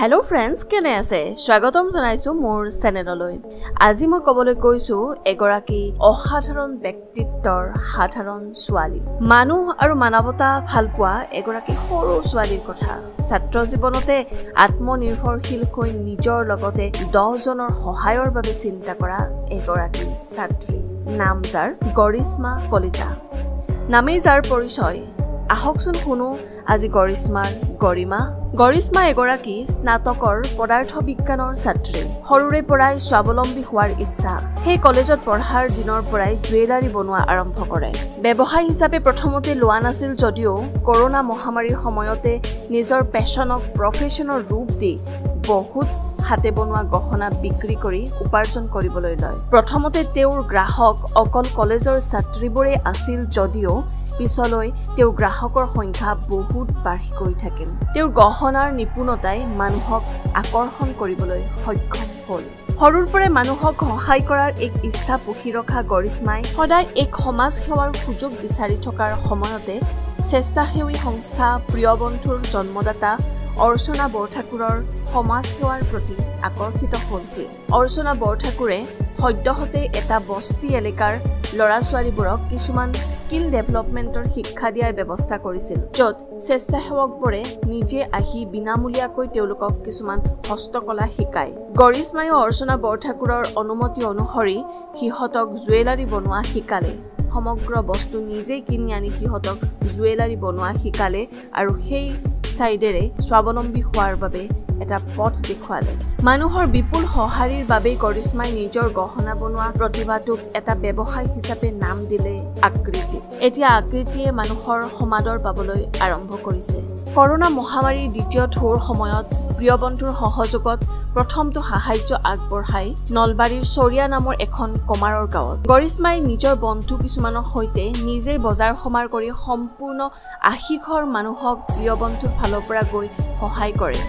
hello friends केने আছে স্বাগতম জনাইছো মোৰ চেনেললৈ আজি মই কবলৈ কৈছো এগৰাকী অসাধাৰণ ব্যক্তিত্বৰ সাধাৰণ ছোৱালী মানুহ আৰু মানৱতা ভালপোৱা এগৰাকী সৰু ছোৱালীৰ কথা ছাত্ৰ জীৱনতে আত্মনিৰ্ভৰশীল হৈ নিজৰ লগতে 10 জনৰ সহায়ৰ বাবে চিন্তা কৰা এগৰাকী ছাত্ৰী নাম যাৰ গৰিশ্মা কলিতা নামেই যাৰ পৰিচয় আহকচোন শুনো আজি গৰিশ্মা এগৰাকী স্নাতকৰ পদাৰ্থ বিজ্ঞানৰ ছাত্ৰী সৰুৰে পৰাই স্বাৱলম্বী হোৱাৰ ইচ্ছা সেই কলেজত পঢ়াৰ দিনৰ পৰাই জুৱেলাৰী বনোৱা আৰম্ভ কৰে ব্যৱসায় হিচাপে প্ৰথমতে লোৱা নাছিল যদিও কৰোনা মহামাৰীৰ সময়তে নিজৰ পেশনক প্ৰফেশনৰ ৰূপ দি বহুত হাতে বনোৱা গহনা বিক্ৰী কৰি উপাৰ্জন কৰিবলৈ লয় প্ৰথমতে তেওঁৰ গ্ৰাহক অকল কলেজৰ ছাত্ৰীবোৰে আছিল যদিও পিছলৈ তেওঁ গ্ৰাহকৰ সংখ্যা বহুত বাঢ়ি গৈ থাকিল তেওঁৰ গহনাৰ নিপুণতাই মানুহক আকৰ্ষণ কৰিবলৈ সক্ষম হ'ল সৰুৰ পৰাই মানুহক সহায় কৰাৰ এক ইচ্ছা পুহি ৰখা গৰিশ্মাই সদায় এক সমাজ সেৱাৰ সুযোগ বিচাৰি থকাৰ সময়তে স্বেচ্ছাসেৱী সংস্থা প্ৰিয় বন্ধুৰ জন্মদাতা অৰ্চনা বৰঠাকুৰৰ সমাজ সেৱাৰ প্ৰতি আকৰ্ষিত হ'ল অৰ্চনা বৰঠাকুৰে সদ্যহতে এটা বস্তি এলেকাৰ লৰা-ছোৱালীবোৰক কিছুমান স্কিল ডেভেলপমেন্টৰ শিক্ষা দিয়াৰ ব্যৱস্থা কৰিছিল য'ত স্বেচ্ছাসেৱকবোৰে নিজে আহি বিনামূলীয়াকৈ তেওঁলোকক কিছুমান হস্তকলা শিকায় গৰিশ্মাই অৰ্চনা বৰঠাকুৰৰ অনুমতি অনুসৰি সিহঁতক জুৱেলাৰী বনোৱা শিকালে সমগ্ৰ বস্তু নিজেই কিনি আনি সিহঁতক জুৱেলাৰী বনোৱা শিকালে আৰু সেই সাইডেৰে স্বাৱলম্বী হোৱাৰ বাবে এটা পথ দেখুৱালে মানুহৰ বিপুল সহাৰিৰ বাবে গৰিশ্মাই নিজৰ গহনা বনোৱা প্ৰতিভাটোক এটা ব্যৱসায় হিচাপে নাম দিলে আকৃতি এতিয়া আকৃতিয়ে মানুহৰ সমাদৰ পাবলৈ আৰম্ভ কৰিছে কৰোনা মহামাৰীৰ দ্বিতীয় ঢৌৰ সময়ত প্ৰিয় বন্ধুৰ সহযোগত প্ৰথমটো সাহায্য আগবঢ়াই নলবাৰীৰ চৰিয়া নামৰ এখন কমাৰৰ গাঁৱত গৰিশ্মাই নিজৰ বন্ধু কিছুমানৰ সৈতে নিজে বজাৰ সমাৰ কৰি সম্পূৰ্ণ 80 ঘৰ মানুহক প্ৰিয় বন্ধুৰ ফালৰ পৰা গৈ সহায় কৰে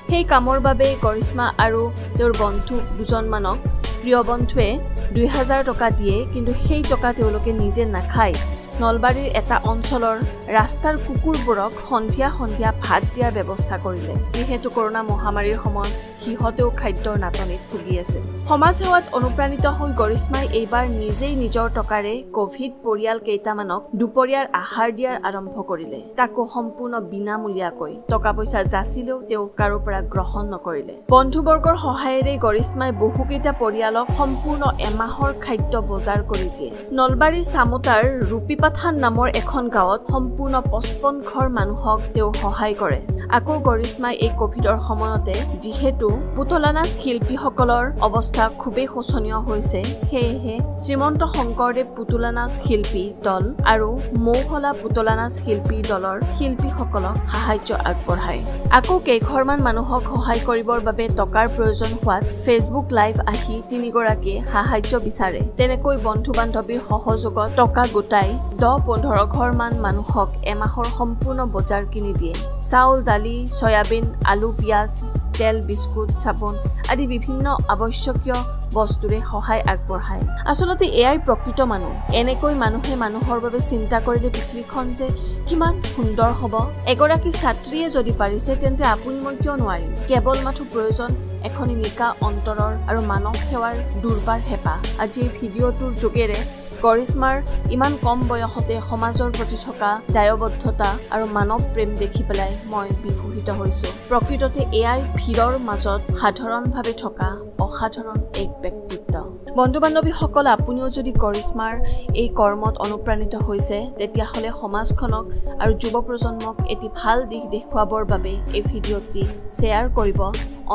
সেই কামৰ বাবে গৰিশ্মা আৰু তেওঁৰ বন্ধু দুজনমানক প্ৰিয় বন্ধুৱে 2000 টকা দিয়ে কিন্তু সেই টকা তেওঁলোকে নিজে নাখায় নলবাৰীৰ এটা অঞ্চলৰ ৰাস্তাৰ কুকুৰবোৰক সন্ধিয়া ভাত দিয়াৰ ব্যৱস্থা কৰিলে যিহেতু কৰোনা মহামাৰীৰ সময়ত সিহঁতেও খাদ্যৰ নাটনিত ভুগি আছিল সমাজ সেৱাত অনুপ্ৰাণিত হৈ গৰিশ্মাই এইবাৰ নিজেই নিজৰ টকাৰে কোভিড পৰিয়াল কেইটামানক দুপৰীয়াৰ আহাৰ দিয়াৰ আৰম্ভ কৰিলে তাকো সম্পূৰ্ণ বিনামূলীয়াকৈ টকা পইচা যাচিলেও তেওঁ কাৰো পৰা গ্ৰহণ নকৰিলে বন্ধুবৰ্গৰ সহায়েৰে গৰিশ্মাই বহুকেইটা পৰিয়ালক সম্পূৰ্ণ এমাহৰ খাদ্য বজাৰ কৰি দিয়ে নলবাৰীৰ চামোতাৰ ৰূপীপাথান নামৰ এখন গাঁৱত সম্পূৰ্ণ 55 ঘৰ মানুহক তেওঁ সহায় কৰে আকৌ গৰিশ্মাই এই কোভিডৰ সময়তে যিহেতু পুতলা নাচ শিল্পীসকলৰ অৱস্থা খুবেই শোচনীয় হৈছে সেয়েহে শ্ৰীমন্ত শংকৰদেৱ পুতলা নাচ শিল্পী দল আৰু মৌহলা পুতলা নাচ শিল্পী দলৰ শিল্পীসকলক সাহায্য আগবঢ়ায় আকৌ কেইঘৰমান মানুহক সহায় কৰিবৰ বাবে টকাৰ প্ৰয়োজন হোৱাত ফেচবুক লাইভ আহি তিনিগৰাকীয়ে সাহায্য বিচাৰে তেনেকৈ বন্ধু বান্ধৱীৰ সহযোগত টকা গোটাই 10-15 ঘৰমান মানুহক এমাহৰ সম্পূৰ্ণ বজাৰ কিনি দিয়ে চাউল দালি সয়াবিন আলু পিয়াজ তেল বিস্কুট চাবোন আদি বিভিন্ন আৱশ্যকীয় বস্তুৰে সহায় আগবঢ়ায় আসলতে এয়াই প্ৰকৃত মানুহ এনেকৈ মানুহে মানুহৰ বাবে চিন্তা কৰিলে পৃথিৱীখন যে কিমান সুন্দৰ হ'ব এগৰাকী ছাত্ৰীয়ে যদি পাৰিছে তেন্তে আপুনি মই কিয় নোৱাৰিম কেৱল মাথো প্ৰয়োজন এখনি নিকা অন্তৰৰ আৰু মানৱ সেৱাৰ দুৰ্বাৰ হেপা আজি এই ভিডিঅ'টোৰ যোগেৰে গৰিশ্মাৰ ইমান কম বয়সতে সমাজৰ প্ৰতি থকা দায়বদ্ধতা আৰু মানৱ প্ৰেম দেখি পেলাই মই বিভূষিত হৈছো প্ৰকৃততে এয়াই ভিৰৰ মাজত সাধাৰণভাৱে থকা অসাধাৰণ এক ব্যক্তিত্ব বন্ধু বান্ধৱীসকল আপুনিও যদি গৰিশ্মাৰ এই কৰ্মত অনুপ্ৰাণিত হৈছে তেতিয়াহ'লে সমাজখনক আৰু যুৱ প্ৰজন্মক এটি ভাল দিশ দেখুৱাবৰ বাবে এই ভিডিঅ'টি শ্বেয়াৰ কৰিব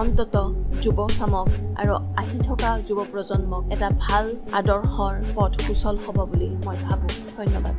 অন্তত যুৱ চামক আৰু আহি থকা যুৱ প্ৰজন্মক এটা ভাল আদৰ্শৰ পথ সুচল হ'ব বুলি মই ভাবো ধন্যবাদ